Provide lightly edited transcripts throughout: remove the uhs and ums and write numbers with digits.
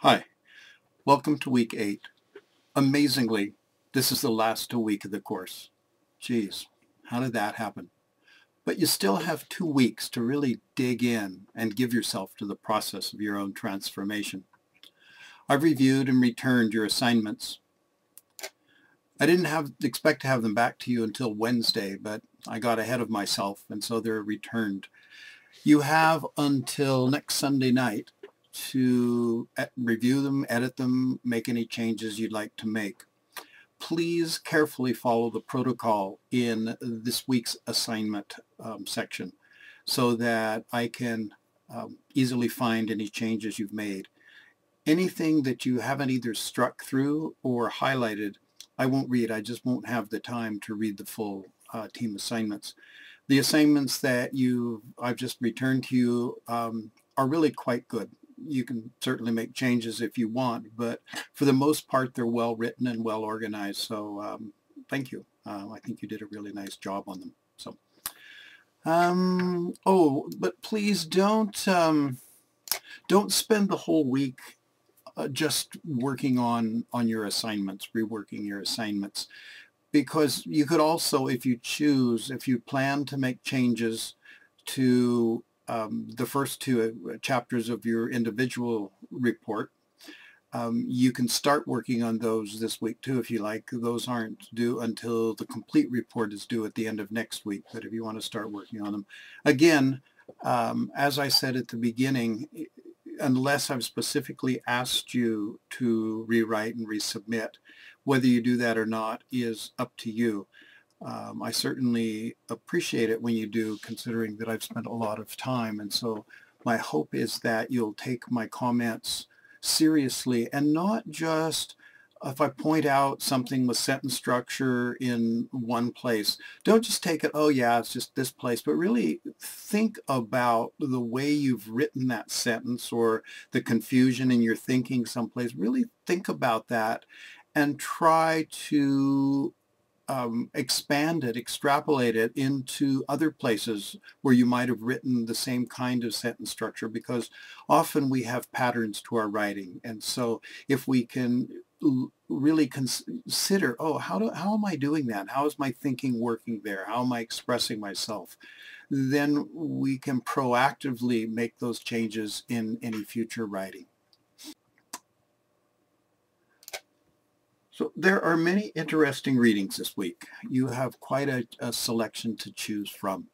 Hi, welcome to week 8. Amazingly, this is the last week of the course. Geez, how did that happen? But you still have 2 weeks to really dig in and give yourself to the process of your own transformation. I've reviewed and returned your assignments. I didn't expect to have them back to you until Wednesday, but I got ahead of myself, and so they're returned. You have until next Sunday night to review them, edit them, make any changes you'd like to make. Please carefully follow the protocol in this week's assignment section so that I can easily find any changes you've made. Anything that you haven't either struck through or highlighted, I won't read. I just won't have the time to read the full team assignments. The assignments that I've just returned to you are really quite good. You can certainly make changes if you want, but for the most part, they're well written and well organized. So thank you. I think you did a really nice job on them. So, but please don't spend the whole week just working on your assignments, reworking your assignments. Because you could also, if you choose, if you plan to make changes to the first 2 chapters of your individual report, you can start working on those this week too if you like. Those aren't due until the complete report is due at the end of next week, but if you want to start working on them. Again, as I said at the beginning, unless I've specifically asked you to rewrite and resubmit, whether you do that or not is up to you. I certainly appreciate it when you do, considering that I've spent a lot of time. And so my hope is that you'll take my comments seriously and not just if I point out something with sentence structure in one place, don't just take it, oh yeah, it's just this place, but really think about the way you've written that sentence or the confusion in your thinking someplace. Really think about that and try to expand it, extrapolate it into other places where you might have written the same kind of sentence structure, because often we have patterns to our writing. And so if we can really consider, oh, how am I doing that? How is my thinking working there? How am I expressing myself? Then we can proactively make those changes in any future writing. So there are many interesting readings this week. You have quite a selection to choose from.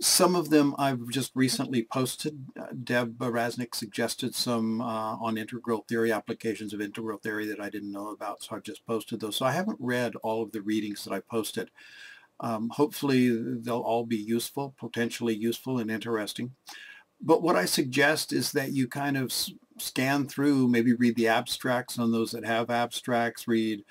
Some of them I've just recently posted. Deb Rasnick suggested some on integral theory, applications of integral theory that I didn't know about, so I've just posted those. So I haven't read all of the readings that I posted. Hopefully they'll all be useful, potentially useful and interesting. But what I suggest is that you kind of scan through, maybe read the abstracts on those that have abstracts, read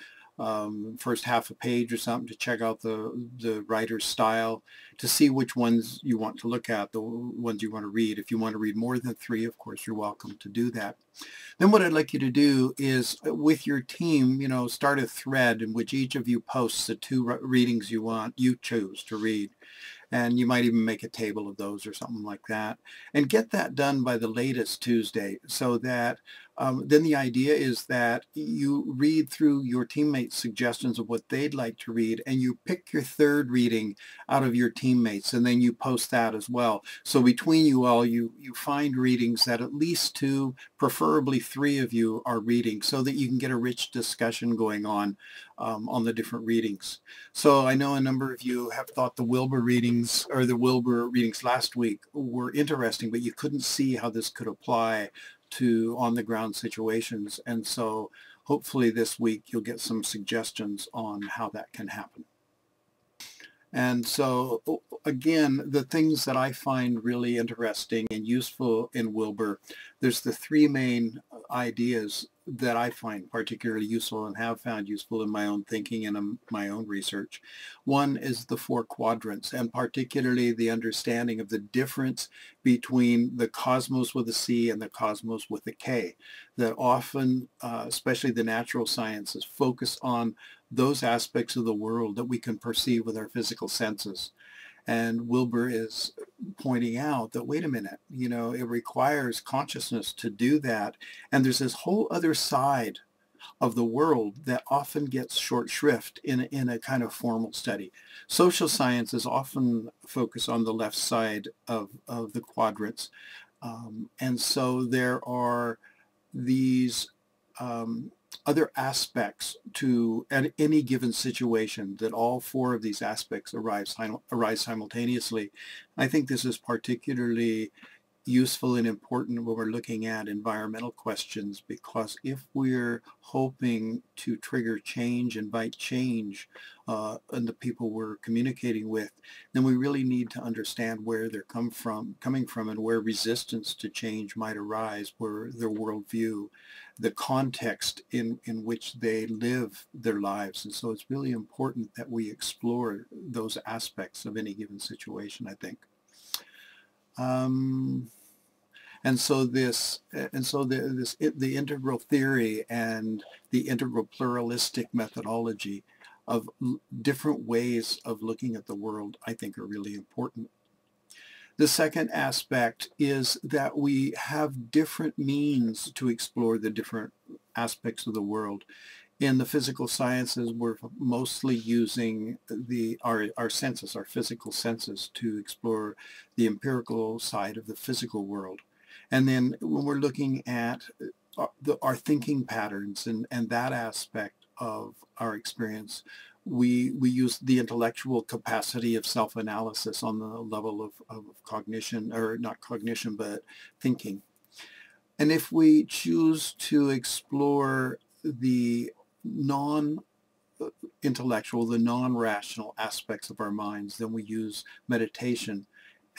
first half a page or something to check out the writer's style, to see which ones you want to look at, the ones you want to read. If you want to read more than 3, of course, you're welcome to do that. Then what I'd like you to do is, with your team, start a thread in which each of you posts the 2 readings you choose to read. And you might even make a table of those or something like that. And get that done by the latest Tuesday, so that then the idea is that you read through your teammates' suggestions of what they'd like to read, and you pick your 3rd reading out of your teammates, and then you post that as well. So between you all, you find readings that at least 2, preferably 3 of you are reading, so that you can get a rich discussion going on the different readings. So I know a number of you have thought the Wilbur readings last week were interesting, but you couldn't see how this could apply to on-the-ground situations. And so hopefully this week you'll get some suggestions on how that can happen. And so, again, the things that I find really interesting and useful in Wilbur, there's the 3 main ideas that I find particularly useful and have found useful in my own thinking and in my own research. One is the 4 quadrants, and particularly the understanding of the difference between the cosmos with a C and the cosmos with a K. That often, especially the natural sciences, focus on those aspects of the world that we can perceive with our physical senses. And Wilbur is pointing out that, wait a minute, it requires consciousness to do that. And there's this whole other side of the world that often gets short shrift in a kind of formal study. Social sciences often focus on the left side of the quadrants. And so there are these other aspects to any given situation, that all four of these aspects arise simultaneously. I think this is particularly useful and important when we're looking at environmental questions, because if we're hoping to trigger change, invite change in the people we're communicating with, then we really need to understand where they're coming from, and where resistance to change might arise, where their worldview, the context in which they live their lives. And so it's really important that we explore those aspects of any given situation, I think. The integral theory and the integral pluralistic methodology of different ways of looking at the world, I think, are really important. The second aspect is that we have different means to explore the different aspects of the world. In the physical sciences, we're mostly using our senses, our physical senses, to explore the empirical side of the physical world. And then when we're looking at our thinking patterns and that aspect of our experience, we use the intellectual capacity of self-analysis on the level of cognition, or not cognition, but thinking. And if we choose to explore the non-intellectual, the non-rational aspects of our minds, then we use meditation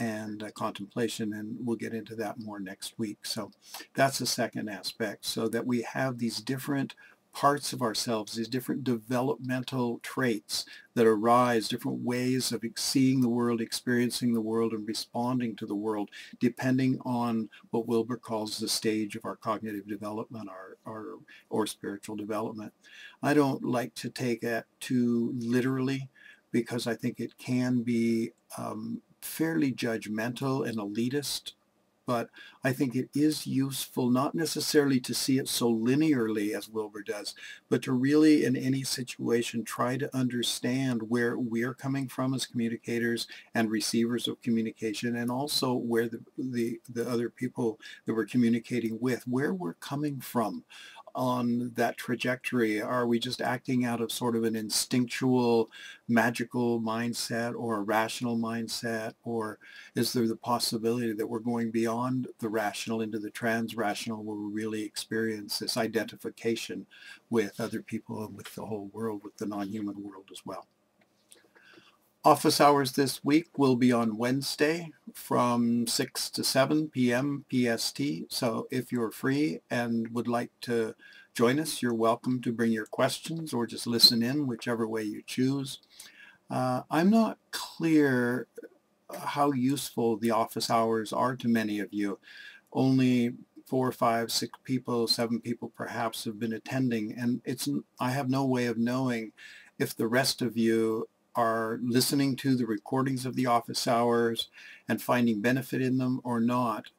and contemplation, and we'll get into that more next week. So that's the second aspect, so that we have these different parts of ourselves, these different developmental traits that arise, different ways of seeing the world, experiencing the world, and responding to the world, depending on what Wilber calls the stage of our cognitive development, or spiritual development. I don't like to take it too literally, because I think it can be fairly judgmental and elitist, but I think it is useful not necessarily to see it so linearly as Wilber does, but to really, in any situation, try to understand where we're coming from as communicators and receivers of communication, and also where the other people that we're communicating with, where we're coming from on that trajectory. Are we just acting out of sort of an instinctual, magical mindset, or a rational mindset? Or is there the possibility that we're going beyond the rational into the trans-rational, where we really experience this identification with other people and with the whole world, with the non-human world as well? Office hours this week will be on Wednesday from 6 to 7 p.m. PST. So if you're free and would like to join us, you're welcome to bring your questions or just listen in, whichever way you choose. I'm not clear how useful the office hours are to many of you. Only 4, 5, 6 people, 7 people perhaps have been attending, and I have no way of knowing if the rest of you are listening to the recordings of the office hours and finding benefit in them or not.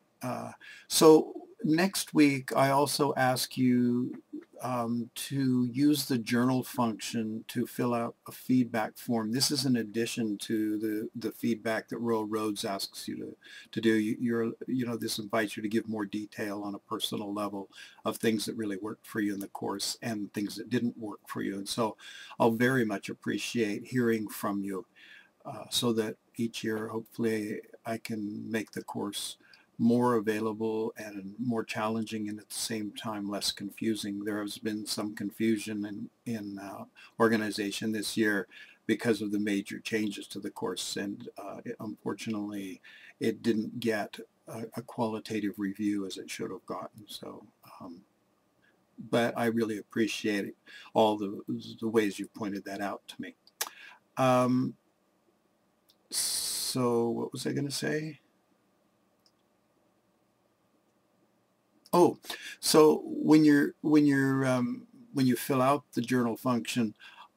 So next week, I also ask you to use the journal function to fill out a feedback form. This is in addition to the feedback that Royal Roads asks you to do. This invites you to give more detail on a personal level of things that really worked for you in the course and things that didn't work for you. And so I'll very much appreciate hearing from you, so that each year, hopefully, I can make the course more available and more challenging, and at the same time less confusing. There has been some confusion in organization this year because of the major changes to the course, and unfortunately it didn't get a qualitative review as it should have gotten. So but I really appreciate all the ways you pointed that out to me. So what was I going to say? Oh, so when you fill out the journal function,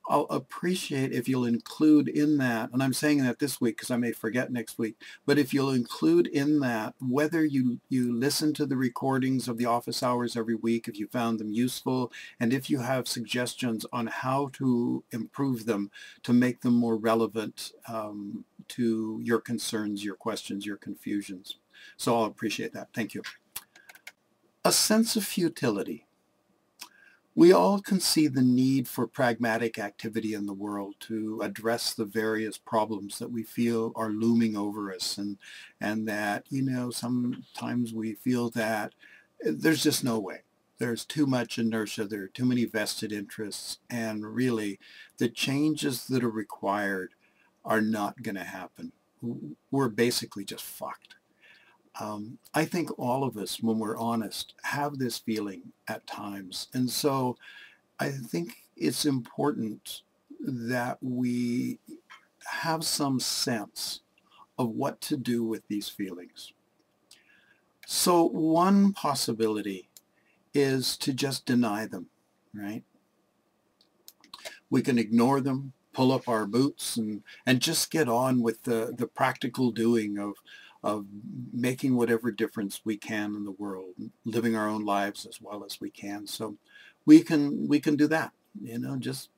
I'll appreciate if you'll include in that, and I'm saying that this week because I may forget next week, but if you'll include in that whether you listen to the recordings of the office hours every week, if you found them useful, and if you have suggestions on how to improve them to make them more relevant to your concerns, your questions, your confusions. So I'll appreciate that. Thank you. A sense of futility. We all can see the need for pragmatic activity in the world to address the various problems that we feel are looming over us, and that, sometimes we feel that there's just no way. There's too much inertia, there are too many vested interests, and really the changes that are required are not going to happen. We're basically just fucked. I think all of us, when we're honest, have this feeling at times. And so I think it's important that we have some sense of what to do with these feelings. So one possibility is to just deny them, right? We can ignore them, pull up our boots, and just get on with the practical doing of making whatever difference we can in the world, living our own lives as well as we can. So we can do that, just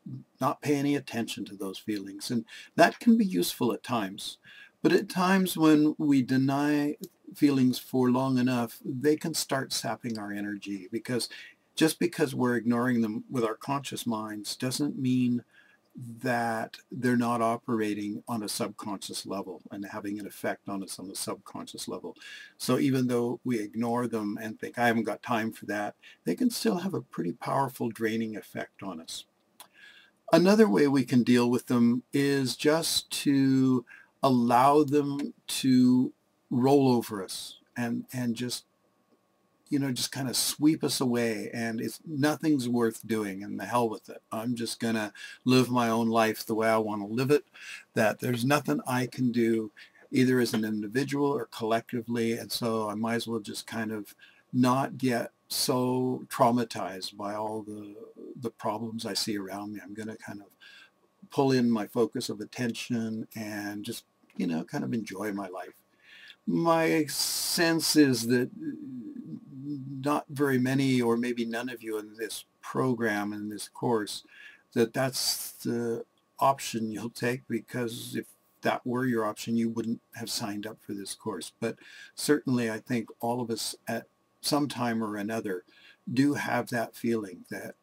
not pay any attention to those feelings. And that can be useful at times. But at times when we deny feelings for long enough, they can start sapping our energy, because just because we're ignoring them with our conscious minds doesn't mean that they're not operating on a subconscious level and having an effect on us on the subconscious level. So even though we ignore them and think, I haven't got time for that, they can still have a pretty powerful draining effect on us. Another way we can deal with them is just to allow them to roll over us and just just kind of sweep us away, and nothing's worth doing, and the hell with it. I'm just going to live my own life the way I want to live it, that there's nothing I can do either as an individual or collectively, and so I might as well just kind of not get so traumatized by all the problems I see around me. I'm going to kind of pull in my focus of attention and just, kind of enjoy my life. My sense is that not very many, or maybe none of you in this program, in this course, that's the option you'll take, because if that were your option, you wouldn't have signed up for this course. But certainly I think all of us at some time or another do have that feeling that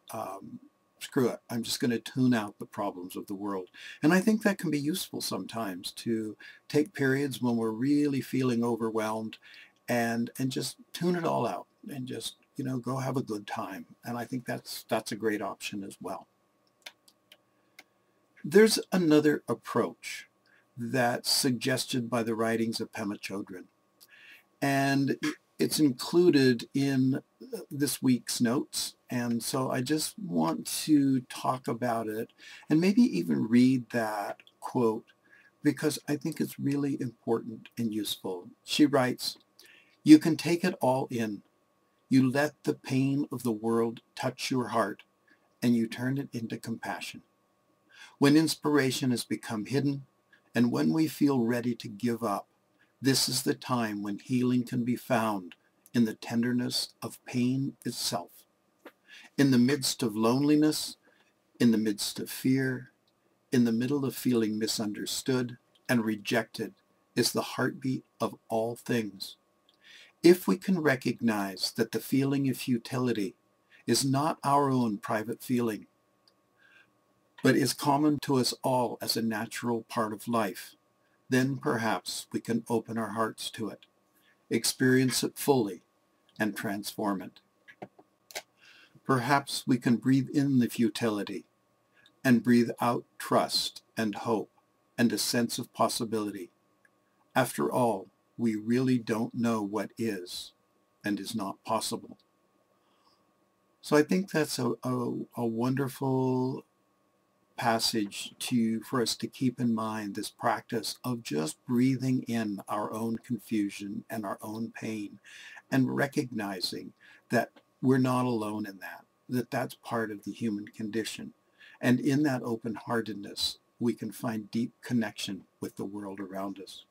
screw it, I'm just going to tune out the problems of the world. And I think that can be useful sometimes, to take periods when we're really feeling overwhelmed and just tune it all out and just, go have a good time. And I think that's a great option as well. There's another approach that's suggested by the writings of Pema Chodron, and it's included in this week's notes. And so I just want to talk about it and maybe even read that quote, because I think it's really important and useful. She writes, "You can take it all in. You let the pain of the world touch your heart, and you turn it into compassion. When inspiration has become hidden, and when we feel ready to give up, this is the time when healing can be found in the tenderness of pain itself. In the midst of loneliness, in the midst of fear, in the middle of feeling misunderstood and rejected is the heartbeat of all things. If we can recognize that the feeling of futility is not our own private feeling, but is common to us all as a natural part of life, then perhaps we can open our hearts to it, experience it fully, and transform it. Perhaps we can breathe in the futility and breathe out trust and hope and a sense of possibility. After all, we really don't know what is and is not possible." So I think that's a wonderful passage for us to keep in mind, this practice of just breathing in our own confusion and our own pain, and recognizing that we're not alone in that that's part of the human condition. And in that open-heartedness, we can find deep connection with the world around us.